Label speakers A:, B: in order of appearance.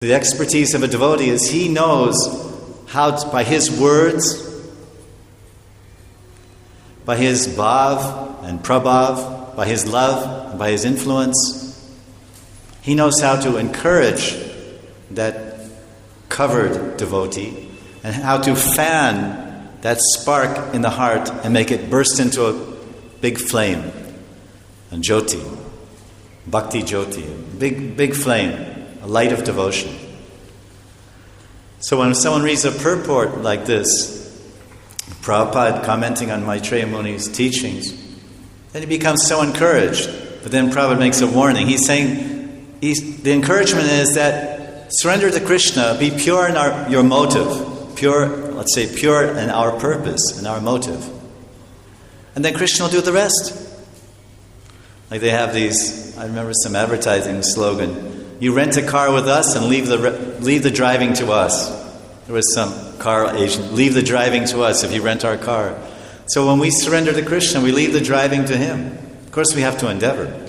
A: The expertise of a devotee is he knows how to, by his words, by his bhav and prabhav, by his love, and by his influence, he knows how to encourage that covered devotee and how to fan that spark in the heart and make it burst into a big flame, a jyoti, bhakti jyoti, a big flame, a light of devotion. So when someone reads a purport like this, Prabhupada commenting on Maitreya Muni's teachings, then he becomes so encouraged. But then Prabhupada makes a warning. He's saying, the encouragement is that surrender to Krishna, be pure in your motive, pure in our purpose, in our motive. And then Krishna will do the rest. Like they have these, I remember some advertising slogan, you rent a car with us and leave the driving to us. There was some car agent, leave the driving to us if you rent our car. So when we surrender to Krishna, we leave the driving to Him. Of course we have to endeavor.